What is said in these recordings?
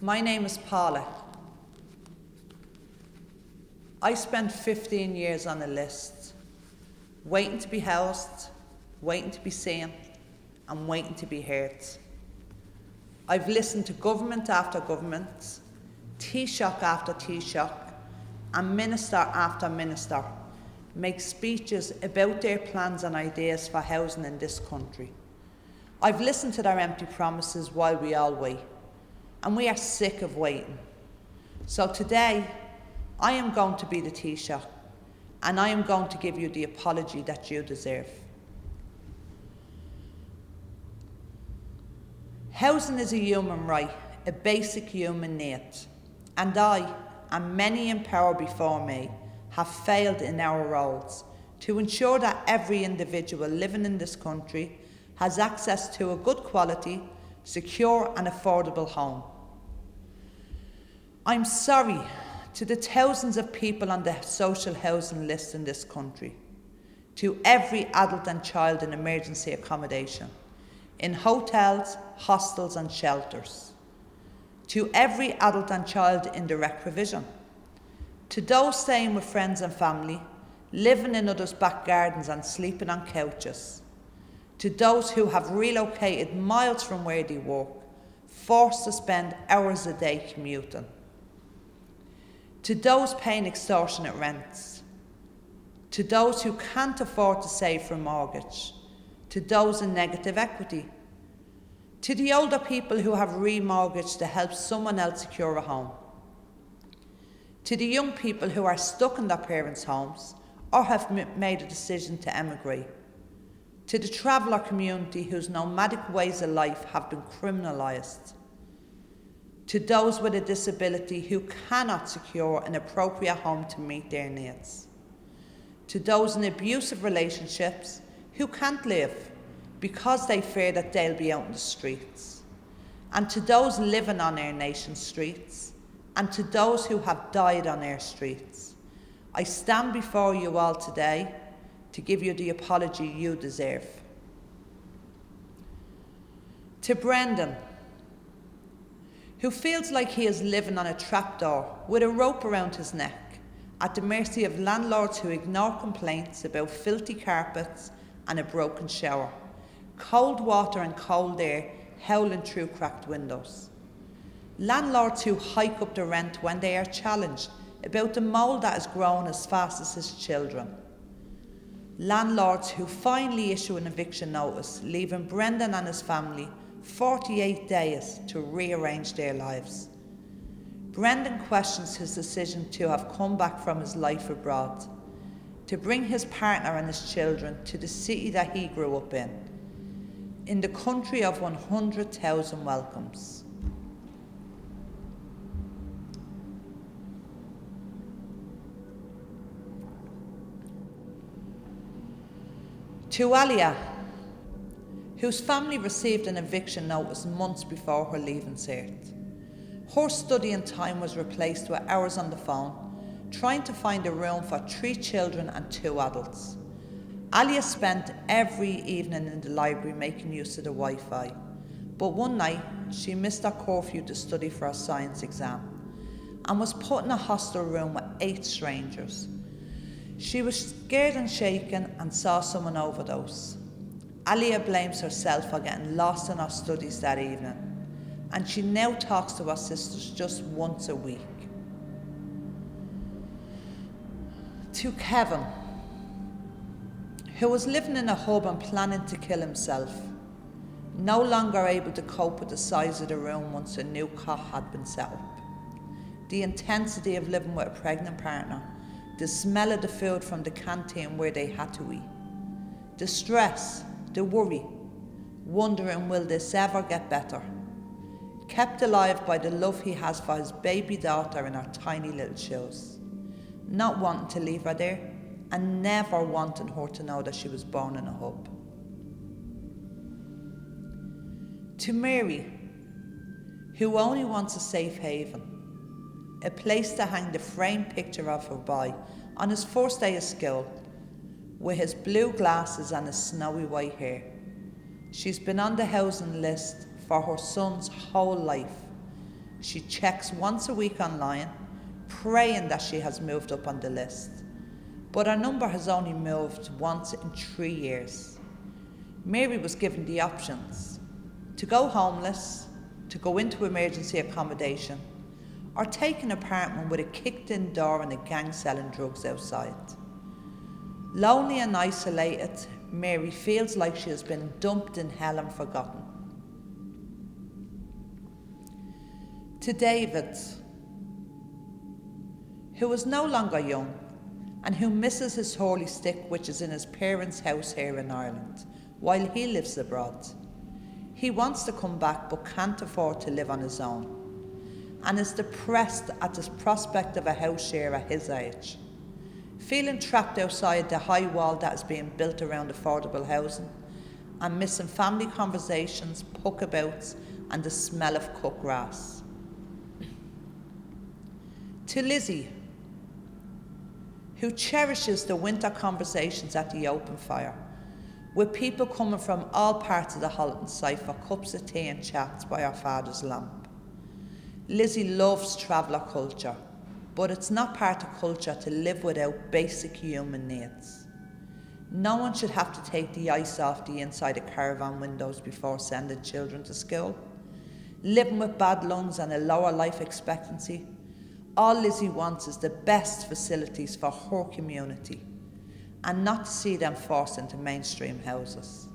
My name is Paula. I spent 15 years on a list, waiting to be housed, waiting to be seen, and waiting to be heard. I've listened to government after government, Taoiseach after Taoiseach, and minister after minister make speeches about their plans and ideas for housing in this country. I've listened to their empty promises while we all wait, and we are sick of waiting. So today, I am going to be the Taoiseach, and I am going to give you the apology that you deserve. Housing is a human right, a basic human need, and I, and many in power before me, have failed in our roles to ensure that every individual living in this country has access to a good quality, secure and affordable home. I'm sorry to the thousands of people on the social housing list in this country, to every adult and child in emergency accommodation, in hotels, hostels and shelters, to every adult and child in direct provision, to those staying with friends and family, living in others' back gardens and sleeping on couches, to those who have relocated miles from where they work, forced to spend hours a day commuting, to those paying extortionate rents, to those who can't afford to save for a mortgage, to those in negative equity, to the older people who have remortgaged to help someone else secure a home, to the young people who are stuck in their parents' homes or have made a decision to emigrate, to the traveller community whose nomadic ways of life have been criminalised, to those with a disability who cannot secure an appropriate home to meet their needs, to those in abusive relationships who can't live because they fear that they'll be out in the streets, and to those living on our nation's streets, and to those who have died on our streets. I stand before you all today to give you the apology you deserve. To Brendan, who feels like he is living on a trapdoor with a rope around his neck, at the mercy of landlords who ignore complaints about filthy carpets and a broken shower, cold water and cold air howling through cracked windows. Landlords who hike up the rent when they are challenged about the mould that has grown as fast as his children. Landlords who finally issue an eviction notice, leaving Brendan and his family 48 days to rearrange their lives. Brendan questions his decision to have come back from his life abroad, to bring his partner and his children to the city that he grew up in the country of 100,000 welcomes. To Alia, whose family received an eviction notice months before her leaving cert. Her studying time was replaced with hours on the phone, trying to find a room for 3 children and 2 adults. Alia spent every evening in the library making use of the Wi-Fi, but one night she missed her curfew to study for a science exam and was put in a hostel room with 8 strangers. She was scared and shaken and saw someone overdose. Alia blames herself for getting lost in her studies that evening, and she now talks to her sisters just once a week. To Kevin, who was living in a hub and planning to kill himself, no longer able to cope with the size of the room once a new cot had been set up. The intensity of living with a pregnant partner, the smell of the food from the canteen where they had to eat, the stress, the worry, wondering will this ever get better, kept alive by the love he has for his baby daughter in her tiny little shoes, not wanting to leave her there and never wanting her to know that she was born in a hub. To Mary, who only wants a safe haven, a place to hang the framed picture of her boy on his first day of school, with his blue glasses and his snowy white hair. She's been on the housing list for her son's whole life, She checks once a week online, praying that she has moved up on the list. But her number has only moved once in 3 years. Mary was given the options: to go homeless, to go into emergency accommodation, or take an apartment with a kicked-in door and a gang selling drugs outside. Lonely and isolated, Mary feels like she has been dumped in hell and forgotten. To David, who is no longer young and who misses his holy stick, which is in his parents' house here in Ireland, while he lives abroad. He wants to come back but can't afford to live on his own, and is depressed at the prospect of a house share at his age, feeling trapped outside the high wall that is being built around affordable housing, and missing family conversations, puckabouts, and the smell of cooked grass. To Lizzie, who cherishes the winter conversations at the open fire, with people coming from all parts of the Holton site for cups of tea and chats by our father's lamp. Lizzie loves traveller culture, but it's not part of culture to live without basic human needs. No one should have to take the ice off the inside of caravan windows before sending children to school. Living with bad lungs and a lower life expectancy, all Lizzie wants is the best facilities for her community, and not to see them forced into mainstream houses.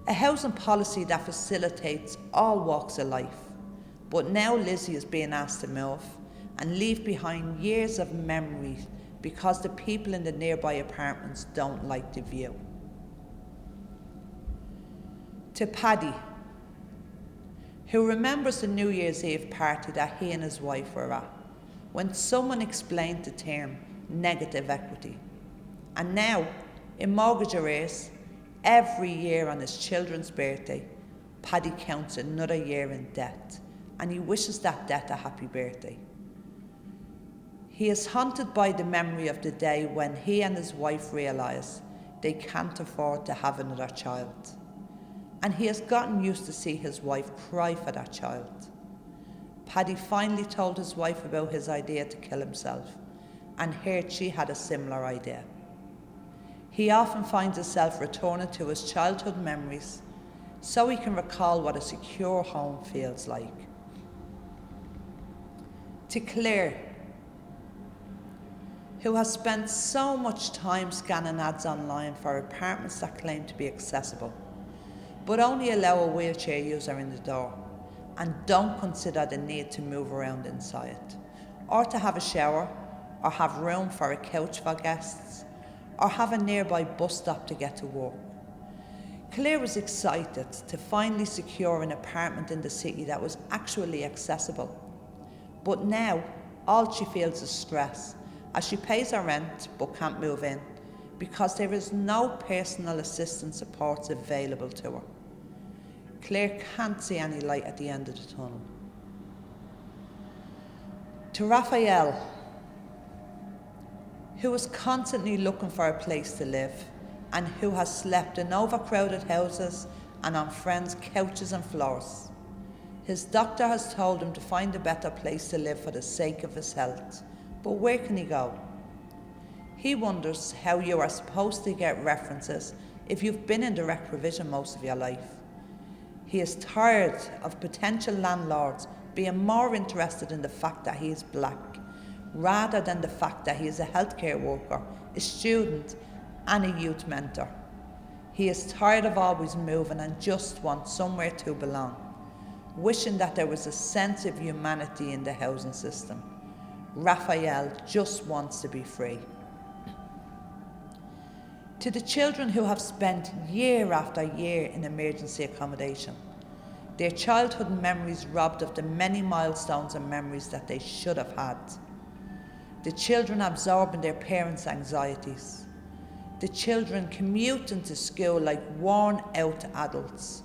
A housing policy that facilitates all walks of life. But now Lizzie is being asked to move and leave behind years of memories because the people in the nearby apartments don't like the view. To Paddy, who remembers the New Year's Eve party that he and his wife were at, when someone explained the term negative equity. And now, in mortgage arrears, every year on his children's birthday, Paddy counts another year in debt, and he wishes that debt a happy birthday. He is haunted by the memory of the day when he and his wife realised they can't afford to have another child. And he has gotten used to see his wife cry for that child. Paddy finally told his wife about his idea to kill himself, and heard she had a similar idea. He often finds himself returning to his childhood memories so he can recall what a secure home feels like. To Claire, who has spent so much time scanning ads online for apartments that claim to be accessible, but only allow a wheelchair user in the door, and don't consider the need to move around inside, or to have a shower, or have room for a couch for guests, or have a nearby bus stop to get to work. Claire was excited to finally secure an apartment in the city that was actually accessible. But now, all she feels is stress, as she pays her rent but can't move in, because there is no personal assistance supports available to her. Claire can't see any light at the end of the tunnel. To Raphael, who is constantly looking for a place to live, and who has slept in overcrowded houses and on friends' couches and floors. His doctor has told him to find a better place to live for the sake of his health, but where can he go? He wonders how you are supposed to get references if you've been in direct provision most of your life. He is tired of potential landlords being more interested in the fact that he is black, rather than the fact that he is a healthcare worker, a student, and a youth mentor. He is tired of always moving and just wants somewhere to belong, wishing that there was a sense of humanity in the housing system. Raphael just wants to be free. To the children who have spent year after year in emergency accommodation, their childhood memories robbed of the many milestones and memories that they should have had. The children absorbing their parents' anxieties. The children commuting to school like worn-out adults.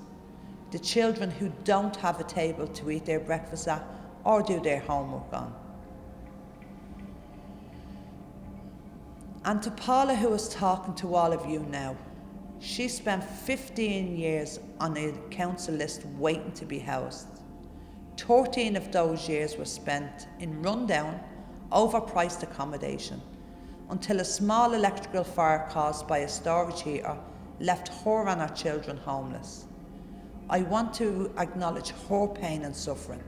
The children who don't have a table to eat their breakfast at or do their homework on. And to Paula, who is talking to all of you now, she spent 15 years on a council list waiting to be housed. 13 of those years were spent in rundown, overpriced accommodation, until a small electrical fire caused by a storage heater left her and her children homeless. I want to acknowledge her pain and suffering.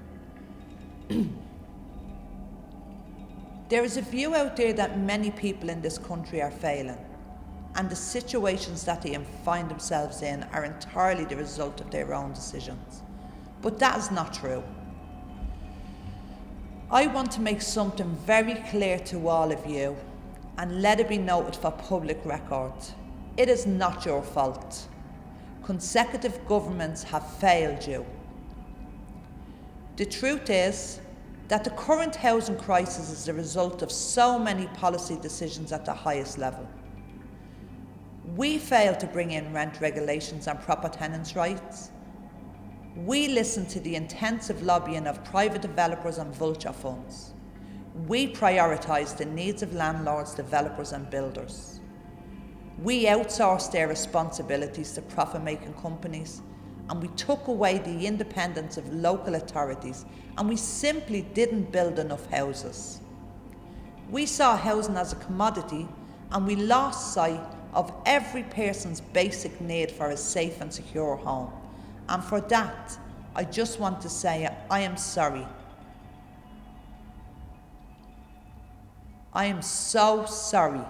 There is a view out there that many people in this country are failing, and the situations that they find themselves in are entirely the result of their own decisions. But that is not true. I want to make something very clear to all of you, and let it be noted for public record. It is not your fault. Consecutive governments have failed you. The truth is that the current housing crisis is the result of so many policy decisions at the highest level. We failed to bring in rent regulations and proper tenants' rights. We listened to the intensive lobbying of private developers and vulture funds. We prioritised the needs of landlords, developers and builders. We outsourced their responsibilities to profit-making companies, and we took away the independence of local authorities, and we simply didn't build enough houses. We saw housing as a commodity, and we lost sight of every person's basic need for a safe and secure home. And for that, I just want to say I am sorry. I am so sorry.